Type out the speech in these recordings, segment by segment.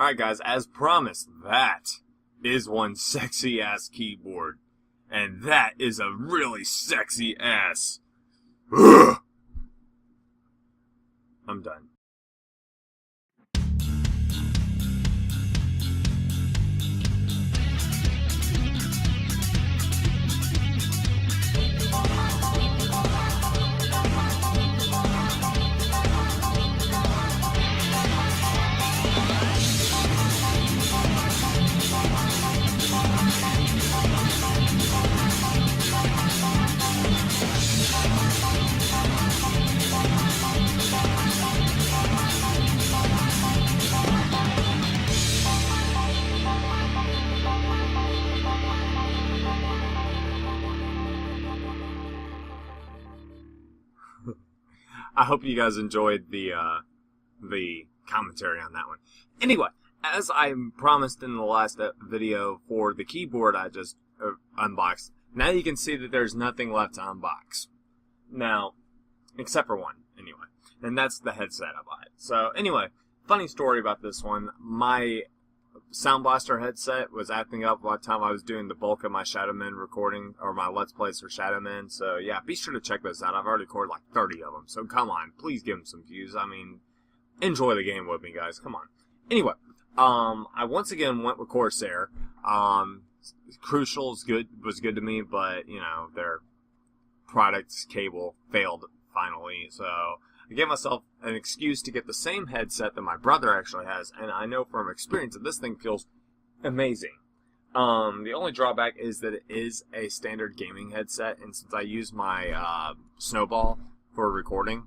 Alright guys, as promised, that is one sexy ass keyboard. And that is a really sexy ass. Ugh! I'm done. I hope you guys enjoyed the commentary on that one. Anyway, as I promised in the last video for the keyboard I just unboxed, now you can see that there's nothing left to unbox. Now, except for one, anyway. And that's the headset I bought. So, anyway, funny story about this one. My Sound Blaster headset was acting up by the time I was doing the bulk of my Shadow Men recording, or my Let's Plays for Shadow Men. So yeah, be sure to check those out. I've already recorded like 30 of them. So come on, please give them some views. I mean, enjoy the game with me, guys. Come on. Anyway, I once again went with Corsair. Crucial was good to me, but you know, their product's cable failed finally. So I gave myself an excuse to get the same headset that my brother actually has, and I know from experience that this thing feels amazing. The only drawback is that it is a standard gaming headset, and since I use my Snowball for recording,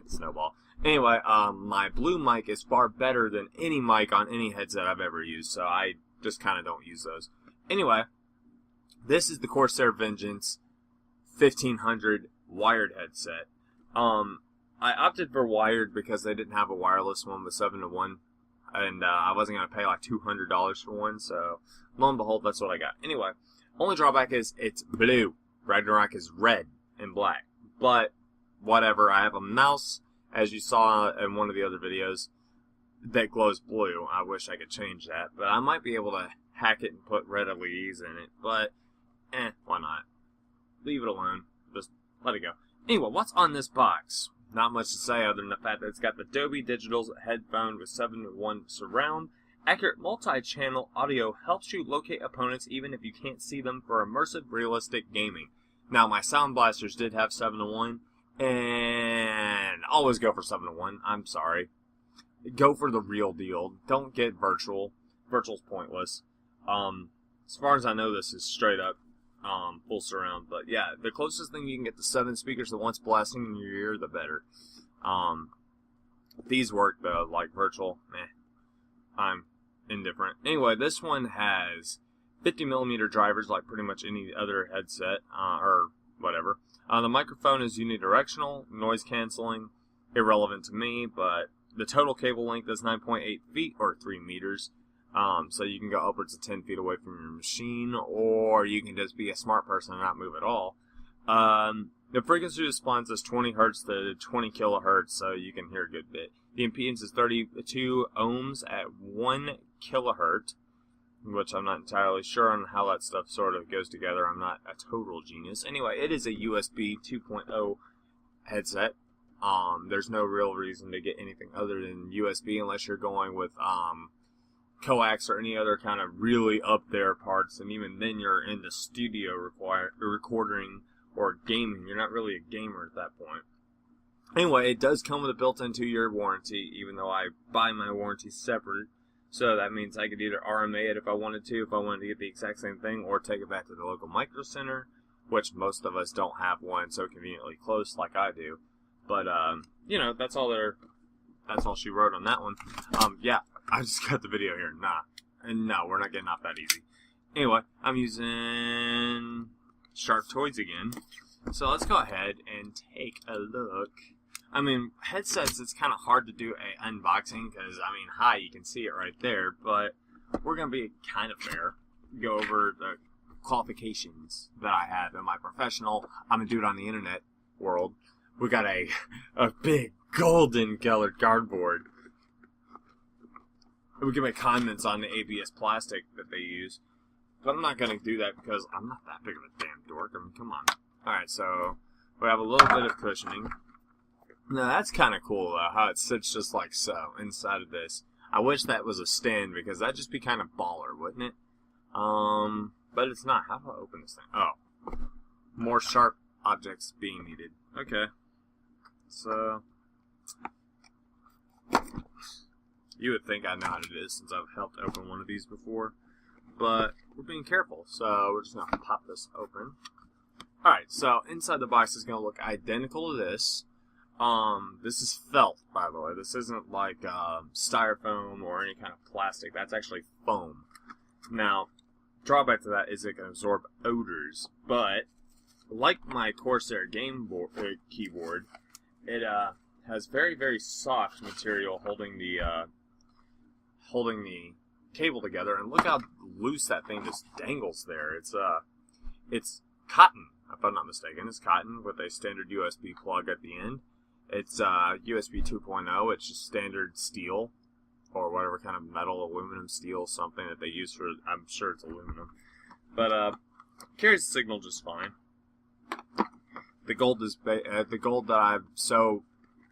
Snowball. Anyway, my Blue mic is far better than any mic on any headset I've ever used, so I just kind of don't use those. Anyway, this is the Corsair Vengeance 1500 wired headset. I opted for wired because they didn't have a wireless one with 7-to-1, and I wasn't going to pay like $200 for one, so lo and behold, that's what I got. Anyway, only drawback is it's blue. Ragnarok is red and black, but whatever. I have a mouse, as you saw in one of the other videos, that glows blue. I wish I could change that, but I might be able to hack it and put red LEDs in it, but why not? Leave it alone. Just let it go. Anyway, what's on this box? Not much to say other than the fact that it's got the Dolby Digital's headphone with 7-to-1 surround. Accurate multi-channel audio helps you locate opponents even if you can't see them for immersive, realistic gaming. Now, my Sound Blasters did have 7-to-1, and always go for 7-to-1. I'm sorry. Go for the real deal. Don't get virtual. Virtual's pointless. As far as I know, this is straight up full surround, but yeah, the closest thing you can get to 7 speakers that once blasting in your ear, the better. These work though, like virtual, I'm indifferent. Anyway, this one has 50mm drivers, like pretty much any other headset, or whatever. The microphone is unidirectional, noise canceling, irrelevant to me, but the total cable length is 9.8 feet, or 3 meters. So you can go upwards of 10 feet away from your machine, or you can just be a smart person and not move at all. The frequency response is 20 Hz to 20 kilohertz, so you can hear a good bit. The impedance is 32 ohms at 1 kilohertz, which I'm not entirely sure on how that stuff sort of goes together. I'm not a total genius. Anyway, it is a USB 2.0 headset. There's no real reason to get anything other than USB unless you're going with, coax or any other kind of really up there parts, and even then you're in the studio recording or gaming. You're not really a gamer at that point. Anyway, it does come with a built-in 2-year warranty, even though I buy my warranty separate. So that means I could either RMA it if I wanted to get the exact same thing, or take it back to the local micro center, which most of us don't have one so conveniently close like I do. But you know, that's all she wrote on that one. Yeah. I just got the video here. No, we're not getting off that easy. Anyway, I'm using Sharp Toys again. So let's go ahead and take a look. I mean, headsets, it's kind of hard to do a unboxing because, I mean, hi, you can see it right there. But we're going to be kind of fair. Go over the qualifications that I have in my professional, I'm a dude on the internet world. We got a big golden colored cardboard. we can make comments on the ABS plastic that they use. But I'm not going to do that because I'm not that big of a damn dork. I mean, come on. Alright, so we have a little bit of cushioning. Now, that's kind of cool, though, how it sits just like so inside of this. I wish that was a stand because that'd just be kind of baller, wouldn't it? But it's not. How do I open this thing? Oh. More sharp objects being needed. Okay. So, you would think I know how to do this since I've helped open one of these before. But we're being careful, so we're just going to pop this open. Alright, so inside the box is going to look identical to this. This is felt, by the way. This isn't like styrofoam or any kind of plastic. That's actually foam. Now, drawback to that is it can absorb odors, but like my Corsair keyboard, it has very, very soft material holding the cable together, and look how loose that thing just dangles there. It's cotton, if I'm not mistaken. It's cotton with a standard USB plug at the end. It's USB 2.0. It's just standard steel or whatever kind of metal, aluminum, steel, something that they use for. I'm sure it's aluminum, but carries the signal just fine. The gold is the gold that I've so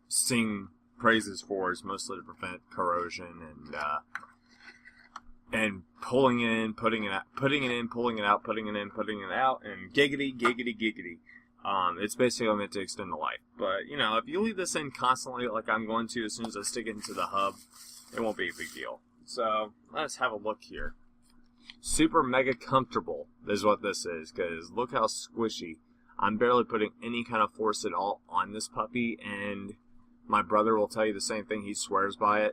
sing praises for is mostly to prevent corrosion and pulling it in, putting it out, putting it in, pulling it out, putting it in, putting it out, and giggity, giggity, giggity. It's basically meant to extend the life. But, you know, if you leave this in constantly like I'm going to as soon as I stick it into the hub, it won't be a big deal. So, let's have a look here. Super mega comfortable is what this is, because look how squishy. I'm barely putting any kind of force at all on this puppy, and my brother will tell you the same thing. He swears by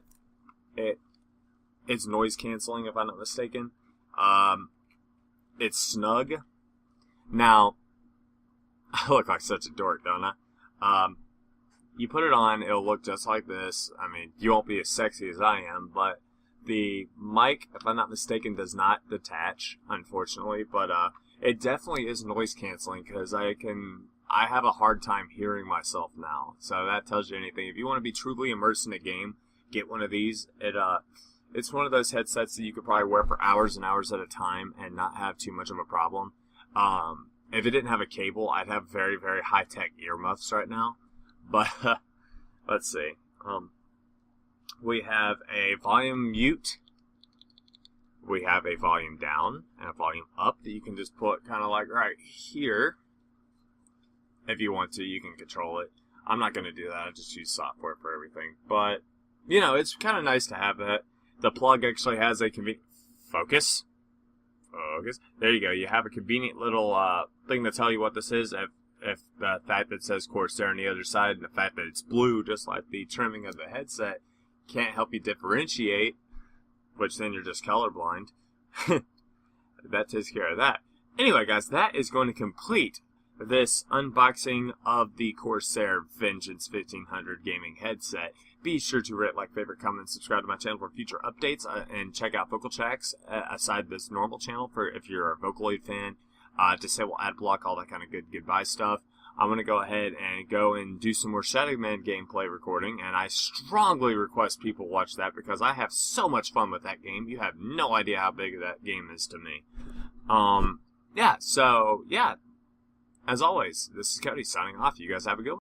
it. It's noise canceling, if I'm not mistaken. It's snug. Now, I look like such a dork, don't I? You put it on, it'll look just like this. I mean, you won't be as sexy as I am, but the mic, if I'm not mistaken, does not detach, unfortunately. But it definitely is noise canceling because I have a hard time hearing myself now. So that tells you anything. If you want to be truly immersed in a game, get one of these. It's one of those headsets that you could probably wear for hours and hours at a time and not have too much of a problem. If it didn't have a cable, I'd have very, very high-tech earmuffs right now. But, let's see. We have a volume mute. We have a volume down and a volume up that you can just put kind of like right here. If you want to, you can control it. I'm not going to do that. I just use software for everything. But, you know, it's kind of nice to have that. The plug actually has a convenient... Focus. There you go. You have a convenient little thing to tell you what this is. If the fact that it says Corsair on the other side and the fact that it's blue, just like the trimming of the headset, can't help you differentiate, which then you're just colorblind. That takes care of that. Anyway, guys, that is going to complete this unboxing of the Corsair Vengeance 1500 gaming headset. Be sure to rate, like, favorite, comment, subscribe to my channel for future updates, and check out Vocal Tracks aside this normal channel for if you're a Vocaloid fan. Disable ad block, all that kind of good goodbye stuff. I'm going to go ahead and go and do some more Shadow Man gameplay recording, and I strongly request people watch that because I have so much fun with that game. You have no idea how big that game is to me. Yeah, so, yeah. As always, this is Cody signing off. You guys have a good one.